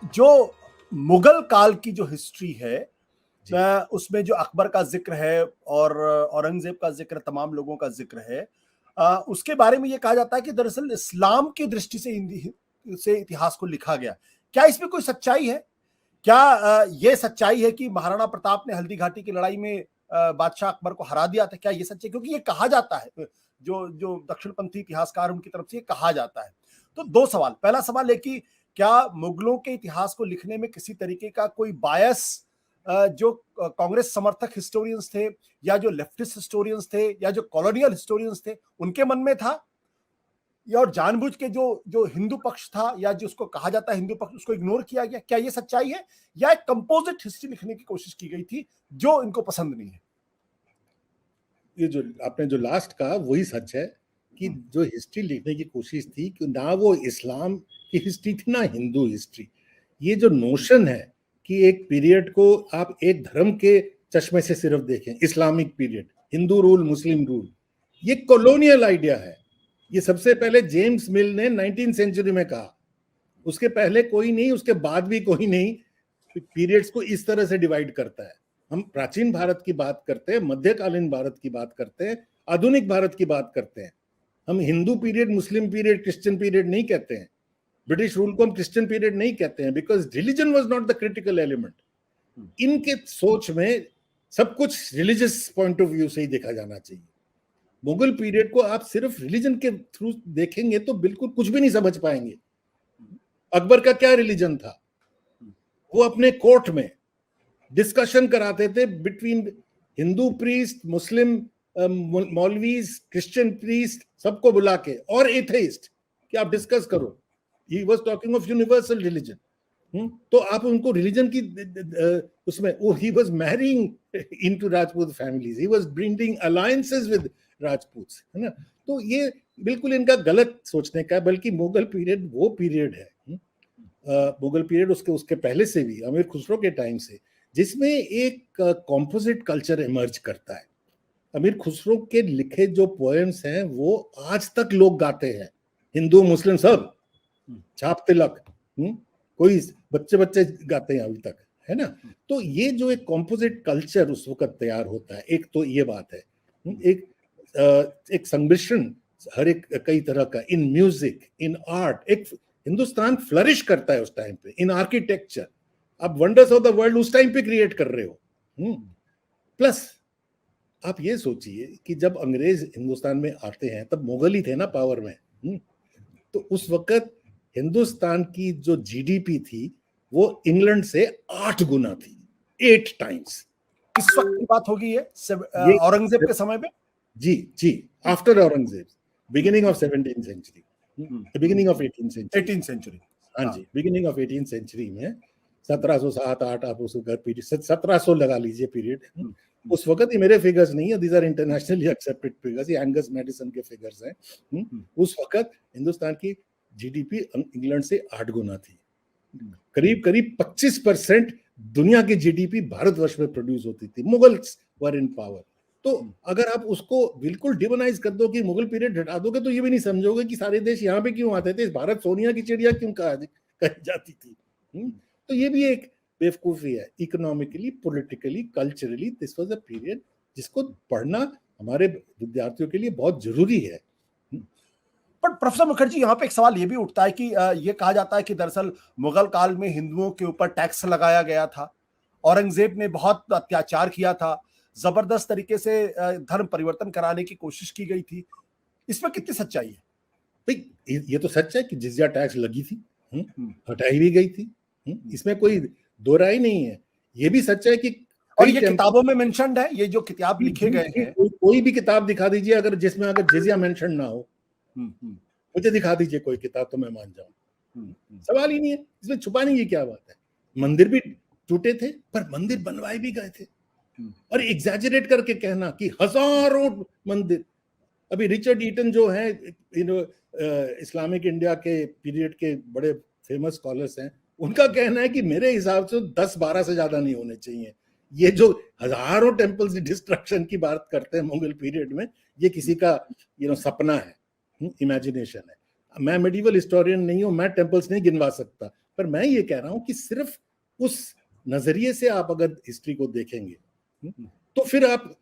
जो मुगल काल की जो हिस्ट्री है, जी। उसमें जो अकबर का जिक्र है और औरंगजेब का जिक्र, तमाम लोगों का जिक्र है, उसके बारे में ये कहा जाता है कि दरअसल इस्लाम की दृष्टि से इतिहास को लिखा गया। क्या इसमें कोई सच्चाई है? क्या ये सच्चाई है कि महाराणा प्रताप ने हल्दी घाटी की लड़ाई में बादशाह अकबर को हरा दिया था? क्या ये सच है? क्योंकि ये कहा जाता है, जो जो दक्षिणपंथी इतिहासकार उनकी तरफ से ये कहा जाता है। तो 2 सवाल, पहला सवाल है कि क्या मुगलों के इतिहास को लिखने में किसी तरीके का कोई बायस जो कांग्रेस समर्थक हिस्टोरियंस थे, या जो लेफ्टिस्ट हिस्टोरियंस थे, या जो कॉलोनियल हिस्टोरियंस थे, उनके मन में था? या और जानबूझ के जो जो हिंदू पक्ष था, या जिसको कहा जाता है हिंदू पक्ष, उसको इग्नोर किया गया? क्या ये सच्चाई है, या एक कंपोजिट हिस्ट्री लिखने की कोशिश की गई थी जो इनको पसंद नहीं है? ये जो आपने जो लास्ट कहा वही सच है कि जो हिस्ट्री लिखने की कोशिश थी कि ना वो इस्लाम की हिस्ट्री थी ना हिंदू हिस्ट्री। ये जो नोशन है कि एक पीरियड को आप एक धर्म के चश्मे से सिर्फ देखें, इस्लामिक पीरियड, हिंदू रूल मुस्लिम रूल, ये कॉलोनियल आइडिया है। ये सबसे पहले जेम्स मिल ने 19th सेंचुरी में कहा, उसके पहले कोई नहीं, उसके बाद भी कोई नहीं पीरियड्स को इस तरह से डिवाइड करता है। हम प्राचीन भारत की बात करते हैं, मध्यकालीन भारत की बात करते हैं, आधुनिक भारत की बात करते हैं। हम हिंदू पीरियड, मुस्लिम पीरियड, क्रिश्चियन पीरियड नहीं कहते हैं। ब्रिटिश रूल को हम क्रिश्चियन पीरियड नहीं कहते हैं, because religion was not the critical element. इनके सोच में सब कुछ रिलीजियस पॉइंट ऑफ व्यू से ही देखा जाना चाहिए। मुगल पीरियड को आप सिर्फ रिलीजन के थ्रू देखेंगे तो बिल्कुल कुछ भी नहीं समझ पाएंगे। अकबर का क्या रिलीजन था? वो अपने कोर्ट में डिस्कशन कराते थे between Hindu priest, Muslim maulvis, Christian priest, सबको बुला के, और एथेइस्ट, कि आप डिस्कस करो। He was talking of universal religion. तो आप उनको रिलीजन की उसमें, वो he was marrying into Rajput families, he was bringing alliances with Rajputs, है ना। तो ये बिल्कुल इनका गलत सोचने का है। बल्कि मुगल पीरियड वो पीरियड है, मुगल पीरियड उसके उसके पहले से भी, अमीर खुसरो के टाइम से, जिसमें एक कॉम्पोजिट कल्चर इमर्ज करता है। अमीर खुसरो के लिखे जो पोएम्स हैं वो आज तक लोग गाते हैं, हिंदू मुस्लिम सब, छाप तिलक, कोई बच्चे बच्चे गाते हैं अभी तक, है ना। तो ये जो एक कॉम्पोजिट कल्चर उस वक्त तैयार होता है, एक तो ये बात है। एक एक सम्मिश्रण हर एक कई तरह का, इन म्यूजिक, इन आर्ट, एक हिंदुस्तान फ्लरिश करता है उस टाइम पे, इन आर्किटेक्चर। आप वंडर्स ऑफ द वर्ल्ड उस टाइम पे क्रिएट कर रहे हो। प्लस आप ये सोचिए कि जब अंग्रेज हिंदुस्तान में आते हैं तब मुगल ही थे ना पावर में। तो उस वक्त हिंदुस्तान की जो जीडीपी थी वो इंग्लैंड से 8 गुना थी, 8 टाइम्स। इस वक्त की बात होगी ये ये औरंगजेब के समय पे? जी जी, after Aurangzeb, beginning of 17th century, beginning of 18th century. 18th century, हाँ जी, बिगिनिंग ऑफ 18th सेंचुरी में 1707-8 आप उस पीरियड 1700 लगा लीजिए पीरियड। उस वक्त ये मेरे फिगर्स नहीं है, these are internationally accepted figures, ये एंगस मैडिसन के फिगर्स हैं। उस वक्त हिंदुस्तान की जीडीपी इंग्लैंड से 8 गुना थी। करीब करीब 25% दुनिया की जीडीपी भारतवर्ष में प्रोड्यूस होती थी। मुगल्स वर इन पावर। तो अगर आप उसको बिल्कुल डिमोनाइज कर दो कि मुगल पीरियड हटा दोगे तो ये भी नहीं समझोगे कि सारे देश यहाँ पे क्यों आते थे, भारत सोनिया की चिड़िया क्यों कही जाती थी। तो ये भी एक बेवकूफी है। Economically, politically, culturally this was a period जिसको पढ़ना हमारे विद्यार्थियों के लिए बहुत जरूरी है। पर प्रोफेसर मुखर्जी, यहाँ पे एक सवाल ये भी उठता है कि ये कहा जाता है कि दरअसल मुगल काल में हिंदुओं के ऊपर टैक्स लगाया गया था, औरंगजेब ने बहुत अत्याचार किया था, जबरदस्त तरीके से धर्म परिवर्तन कराने की कोशिश की गई थी। इसमें कितनी सच्चाई है? भाई ये तो सच है कि जिजिया टैक्स लगी थी, हटाई भी गई थी, इसमें कोई दो राय नहीं है। ये भी सच है कि और ये किताबों में मेंशन्ड है, ये जो किताब लिखे गए हैं। कोई भी किताब दिखा दीजिए अगर जिसमें अगर जिजिया मेंशन ना हो, मुझे दिखा दीजिए कोई किताब तो मैं मान जाऊं। सवाल ही नहीं है, इसमें छुपाने की क्या बात है। मंदिर भी टूटे थे पर मंदिर बनवाए भी गए थे। और एग्जैजरेट करके कहना कि हजारों मंदिर, अभी रिचर्ड ईटन जो है इस्लामिक इंडिया के पीरियड के बड़े फेमस स्कॉलर्स हैं, उनका कहना है कि मेरे हिसाब से 10-12 से ज्यादा नहीं होने चाहिए। ये जो हजारों टेम्पल्स डिस्ट्रक्शन की बात करते हैं मुगल पीरियड में, ये किसी का सपना है, इमेजिनेशन है। मैं मेडिवल हिस्टोरियन नहीं हूं, मैं टेम्पल्स नहीं गिनवा सकता, पर मैं ये कह रहा हूं कि सिर्फ उस नजरिए से आप अगर हिस्ट्री को देखेंगे तो फिर आप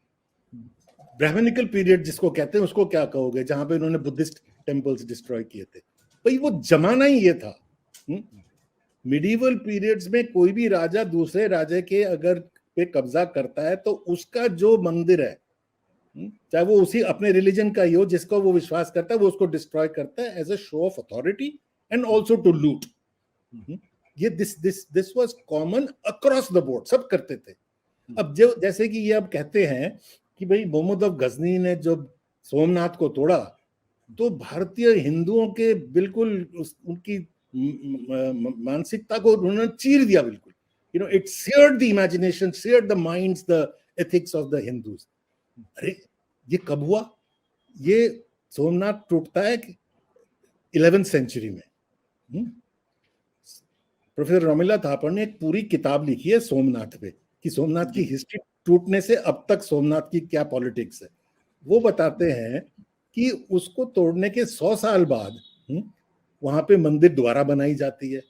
ब्राह्मणिकल पीरियड जिसको कहते हैं उसको क्या कहोगे, जहां पे उन्होंने बुद्धिस्ट टेम्पल्स डिस्ट्रॉय किए थे? भाई वो जमाना ही ये था। मिडिवल पीरियड्स में कोई भी राजा दूसरे राजा के अगर पे कब्जा करता है तो उसका जो मंदिर है, चाहे वो उसी अपने रिलीजन का ही हो, जिसको वो विश्वास करता है, वो उसको डिस्ट्रॉय करता है as a show of authority and also to loot. ये this was common across the board, सब करते थे। अब जो जैसे कि ये अब कहते हैं कि भाई मोहम्मद ऑफ गजनी ने जब सोमनाथ को तोड़ा तो भारतीय हिंदुओं के बिल्कुल उनकी मानसिकता को उन्होंने चीर दिया बिल्कुल। You know, it seared the imagination, seared the minds, the ethics of the Hindus। अरे ये कब हुआ? ये सोमनाथ टूटता है 11th सेंचुरी में। प्रोफेसर रोमिला थापर ने एक पूरी किताब लिखी है सोमनाथ पे, कि सोमनाथ की हिस्ट्री टूटने से अब तक सोमनाथ की क्या पॉलिटिक्स है। वो बताते हैं कि उसको तोड़ने के 100 साल बाद वहां पे मंदिर दोबारा बनाई जाती है,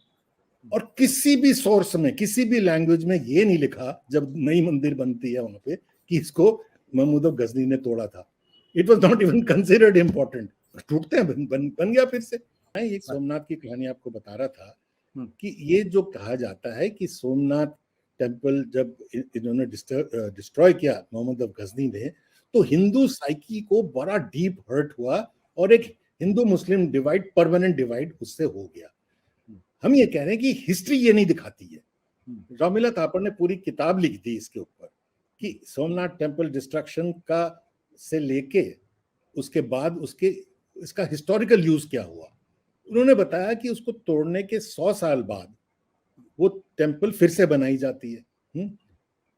और किसी भी सोर्स में, किसी भी लैंग्वेज में ये नहीं लिखा जब नई मंदिर बनती है वहां पे कि इसको महमूद ऑफ गजनी ने तोड़ा था। It was not even considered important. टूटते हैं, बन गया फिर से। मैं एक सोमनाथ की कहानी आपको बता रहा था कि ये जो कहा जाता है कि सोमनाथ टेम्पल जब इन्होंने डिस्ट्रॉय किया मोहम्मद ऑफ गजनी ने, तो हिंदू साइकी को बड़ा डीप हर्ट हुआ और एक हिंदू मुस्लिम डिवाइड, परमानेंट डिवाइड उससे हो गया। हम ये कह रहे हैं कि हिस्ट्री ये नहीं दिखाती है। रोमिला थापर ने पूरी किताब लिख दी इसके ऊपर कि सोमनाथ टेम्पल डिस्ट्रक्शन का से लेके उसके बाद इसका हिस्टोरिकल यूज क्या हुआ। उन्होंने बताया कि उसको तोड़ने के 100 साल बाद वो टेम्पल फिर से बनाई जाती है,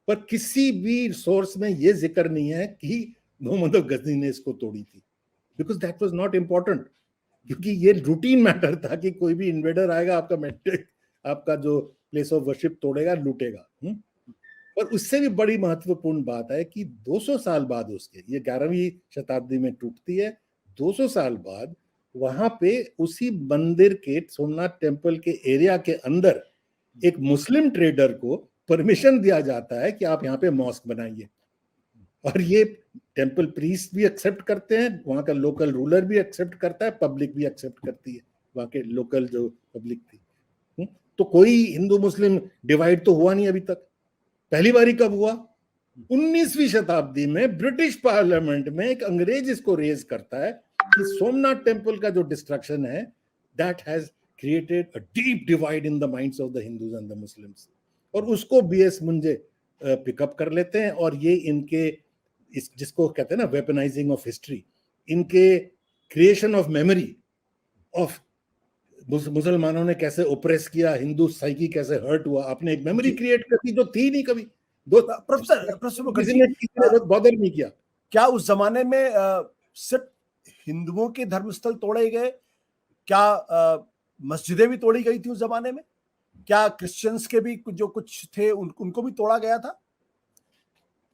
पर किसी भी सोर्स में ये जिक्र नहीं है कि मोहम्मद ऑफ गजनी ने इसको तोड़ी थी, because that was not important. क्योंकि ये रूटीन मैटर था कि कोई भी इन्वेडर आएगा, आपका जो प्लेस ऑफ वर्शिप तोड़ेगा, लूटेगा। पर उससे भी बड़ी महत्वपूर्ण बात है कि 200 साल बाद उसके, ये 11वीं शताब्दी में टूटती है, 200 साल बाद वहां पे उसी मंदिर के, सोमनाथ टेम्पल के एरिया के अंदर एक मुस्लिम ट्रेडर को परमिशन दिया जाता है कि आप यहाँ पे मॉस्क बनाइए। और ये टेम्पल प्रीस्ट भी एक्सेप्ट करते हैं, वहां का लोकल रूलर भी एक्सेप्ट करता है, पब्लिक भी एक्सेप्ट करती है, वहां के लोकल जो पब्लिक थी। तो कोई हिंदू मुस्लिम डिवाइड तो हुआ नहीं अभी तक। पहली बारी कब हुआ? 19वीं शताब्दी में ब्रिटिश पार्लियामेंट में एक अंग्रेज इसको रेज करता है कि सोमनाथ टेम्पल का जो डिस्ट्रक्शन है, that has created a deep divide in the minds of the Hindus and the Muslims. और उसको बीएस मुंजे पिकअप कर लेते हैं, और ये इनके जिसको कहते हैं ना वेपनाइजिंग ऑफ हिस्ट्री, इनके क्रिएशन ऑफ मेमोरी ऑफ मुसलमानों ने कैसे ओप्रेस किया, हिंदू साइकी कैसे हर्ट हुआ, आपने एक मेमोरी क्रिएट कर दी जो थी नहीं कभी। प्रोफेसर किसी ने बॉदर नहीं किया। क्या उस जमाने में सिर्फ हिंदुओं के धर्मस्थल तोड़े गए? क्या मस्जिदें भी तोड़ी गई थी उस जमाने में? क्या क्रिश्चियंस के भी जो कुछ थे उनको भी तोड़ा गया था?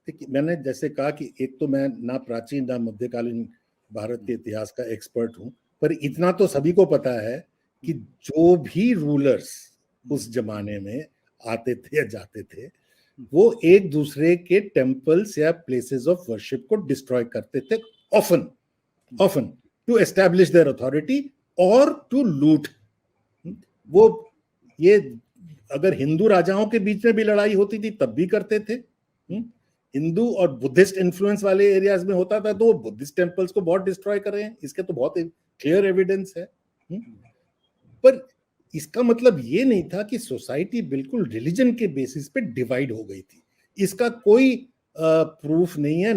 देखिए, मैंने जैसे कहा कि एक तो मैं ना प्राचीन ना मध्यकालीन भारत के इतिहास का एक्सपर्ट हूं, पर इतना तो सभी को पता है कि जो भी रूलर्स उस जमाने में आते थे या जाते थे, वो एक दूसरे के टेम्पल्स या प्लेसेस ऑफ वर्शिप को डिस्ट्रॉय करते थे, often to establish their authority और टू लूट। वो ये अगर हिंदू राजाओं के बीच में भी लड़ाई होती थी तब भी करते थे। हिंदू और बुद्धिस्ट इन्फ्लुएंस वाले एरियाज में होता था तो वो बुद्धिस्ट टेम्पल्स को बहुत डिस्ट्रॉय कर रहे हैं, इसके तो बहुत क्लियर एविडेंस है। पर इसका मतलब ये नहीं था कि सोसाइटी बिल्कुल रिलीजन के बेसिस पे डिवाइड हो गई थी। इसका कोई प्रूफ नहीं है,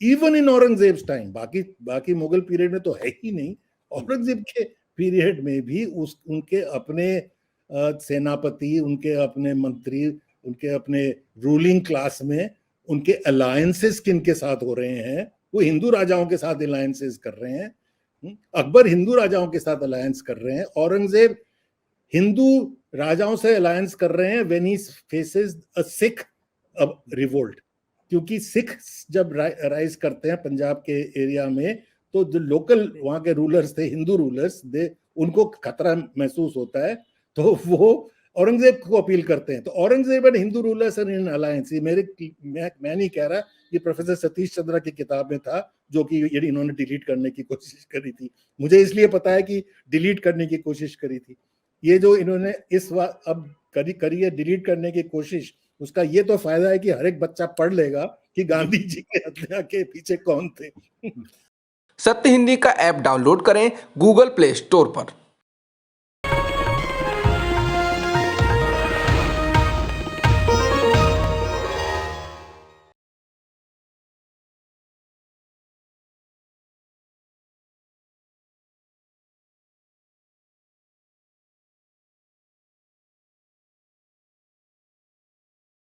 इवन इन औरंगजेब टाइम। बाकी मुगल पीरियड में तो है ही नहीं। औरंगजेब के पीरियड में भी उनके अपने सेनापति, उनके अपने मंत्री, उनके अपने रूलिंग क्लास में उनके अलायंसेस किनके साथ हो रहे हैं? वो हिंदू राजाओं के साथ अलायंसेस कर रहे हैं। अकबर हिंदू राजाओं के साथ अलायंस कर रहे हैं। औरंगजेब हिंदू राजाओं से अलायंस कर रहे हैं when he faces a Sikh revolt. क्योंकि सिख जब राइज करते हैं पंजाब के एरिया में, तो जो लोकल वहां के रूलर्स थे, हिंदू रूलर्स, उनको खतरा महसूस होता है तो वो औरंगजेब को अपील करते हैं। तो Aurangzeb and Hindu rulers and in alliance, ये मैं नहीं कह रहा, ये प्रोफेसर सतीश चंद्रा की किताब में था, जो कि इन्होंने डिलीट करने की कोशिश करी थी। मुझे इसलिए पता है कि डिलीट करने की कोशिश करी थी। ये जो इन्होंने इस बार अब करी है डिलीट करने की कोशिश, उसका ये तो फायदा है कि हर एक बच्चा पढ़ लेगा कि गांधी जी के हत्या के पीछे कौन थे। सत्य हिंदी का ऐप डाउनलोड करें गूगल प्ले स्टोर पर।